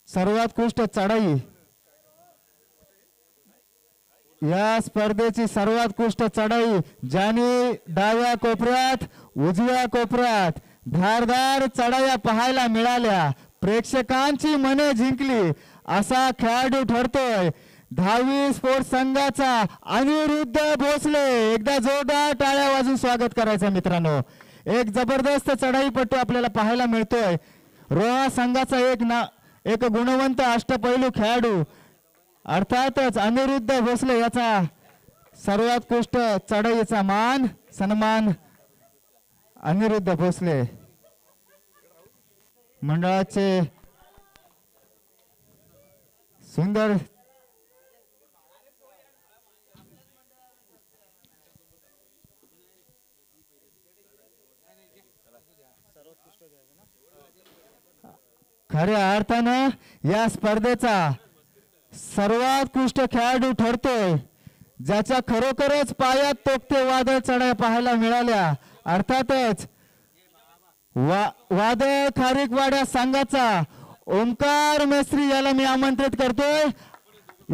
सर्वोत्कृष्ट चढाई या स्पर्धेची सर्वोत्कृष्ट चढाई ज्याने डाव्या कोपऱ्यात उजव्या कोपऱ्यात धारदार चढाया पाहायला मिळाल्या, प्रेक्षकांची मने जिंकली असा खेळाडू ठरतोय 10वी स्पोर्ट्स संघाचा अनिरुद्ध भोसले. एकदा जोरदार टाळ्या वाजून स्वागत करायचं मित्रांनो. एक जबरदस्त चढाईपट्टू आपल्याला पाहायला मिळतोय. रोहा संघाचा एक गुणवंत अष्टपैलू खेळाडू अर्थातच अनिरुद्ध भोसले याचा सर्वोत्कृष्ट चढाईचा मान सन्मान अनिरुद्ध भोसले मंडळाचे सुंदर खऱ्या अर्थानं या स्पर्धेचा सर्वोत्कृष्ट खेळाडू ठरतोय ज्याच्या खरोखरच पायात तोकते वादळ चढाया पाहायला मिळाल्या. अर्थातच वादळ खारीकवाडा संघाचा ओंकार मेस्त्री याला मी आमंत्रित करतोय.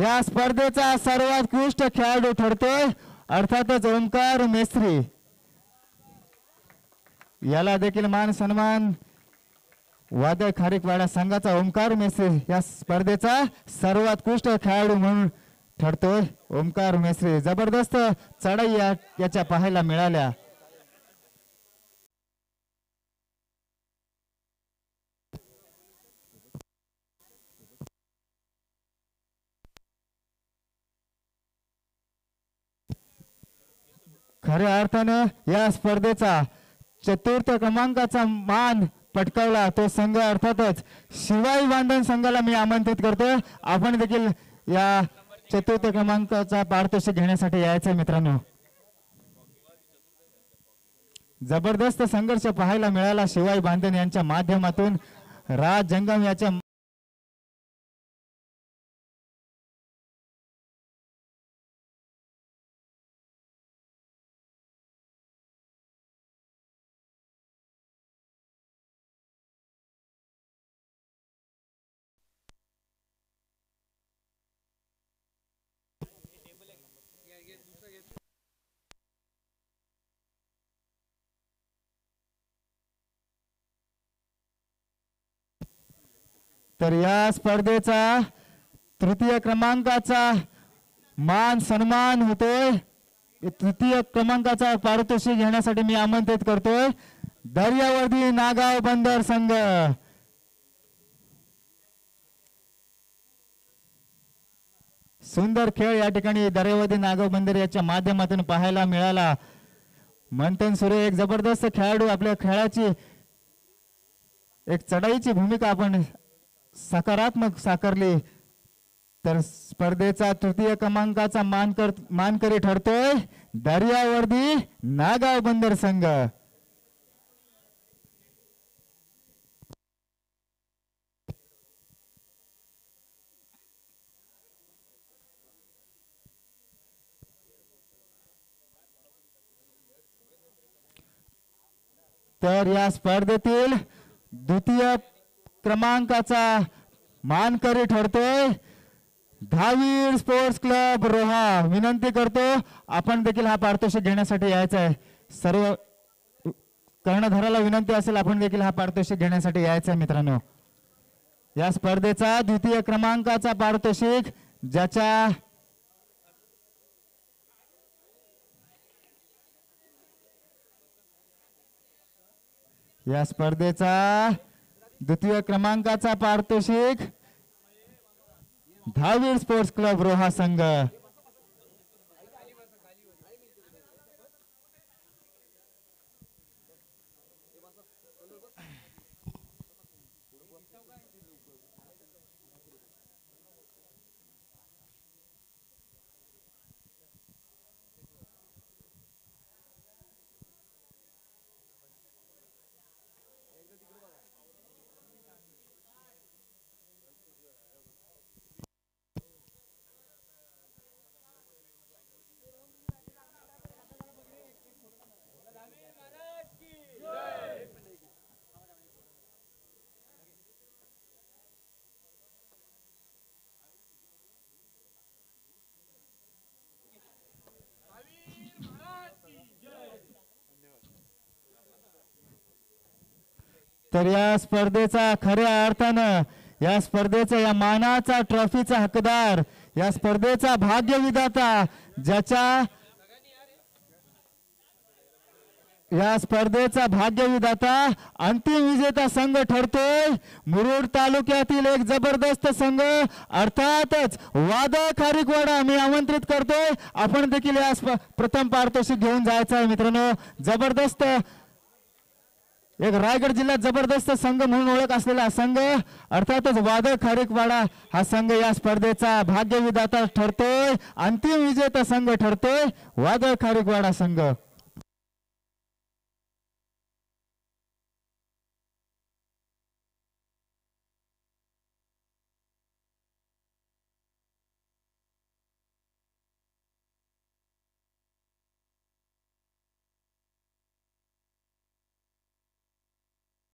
या स्पर्धेचा सर्वोत्कृष्ट खेळाडू ठरतोय अर्थातच ओंकार मेस्त्री याला देखील मान सन्मान वादळ खारीकवाडा संघाचा ओंकार मेस्त्री या स्पर्धेचा सर्वोत्कृष्ट खेळाडू म्हणून ठरतोय. ओंकार मेस्त्री जबरदस्त चढाई याच्या पाहायला मिळाल्या. खऱ्या अर्थानं या स्पर्धेचा चतुर्थ क्रमांकाचा मान पटकावला तो संघ अर्थातच शिवाई बांधण संघाला मी आमंत्रित करतोय. आपण देखील या चतुर्थ क्रमांकाचा पारितोषिक घेण्यासाठी यायचं मित्रांनो. जबरदस्त संघर्ष पाहायला मिळाला शिवाई बांधण यांच्या माध्यमातून. राज जंगम याच्या तर या स्पर्धेचा तृतीय क्रमांकाचा मान सन्मान होतोय. तृतीय क्रमांकाचा पारितोषिक घेण्यासाठी मी आमंत्रित करतोय दर्यावर्दी नागाव बंदर संघ. सुंदर खेळ या ठिकाणी दर्यावर्दी नागाव बंदर याच्या माध्यमातून पाहायला मिळाला. मंथन सुरे एक जबरदस्त खेळाडू आपल्या खेळाची एक चढाईची भूमिका आपण सकारात्मक साकारली. तर स्पर्धेचा तृतीय क्रमांकाचा मानकरी ठरतोय दर्यावर्दी नागाव बंदर संघ. तर या स्पर्धेतील द्वितीय क्रमांकाचा मानकरी ठरतोय धावीर स्पोर्ट्स क्लब रोहा. विनंती करतो आपण देखील हा पारितोषिक घेण्यासाठी यायचं आहे. सर्व कर्णधाराला विनंती असेल आपण देखील हा पारितोषिक घेण्यासाठी यायचं आहे मित्रांनो. या स्पर्धेचा द्वितीय क्रमांकाचा पारितोषिक ज्याच्या या स्पर्धेचा द्वितीय क्रमांकाचा पारितोषिक धावीर स्पोर्ट्स क्लब रोहा संघ. तर या स्पर्धेचा खऱ्या अर्थानं या स्पर्धेचा या मानाचा ट्रॉफीचा हकदार या स्पर्धेचा भाग्यविधाता ज्याच्या या स्पर्धेचा भाग्यविधाता अंतिम विजेता संघ ठरतोय मुरुड तालुक्यातील एक जबरदस्त संघ अर्थातच वादळ खारीकवाडा मी आमंत्रित करतोय आपण देखील या प्रथम पारितोषिक घेऊन जायचं आहे मित्रांनो जबरदस्त एक रायगड जिल्ह्यात जबरदस्त संघ म्हणून ओळख असलेला संघ अर्थातच वादळ खारीकवाडा हा संघ या स्पर्धेचा भाग्यविधाता ठरतोय अंतिम विजेता संघ ठरतोय वादळ खारीकवाडा संघ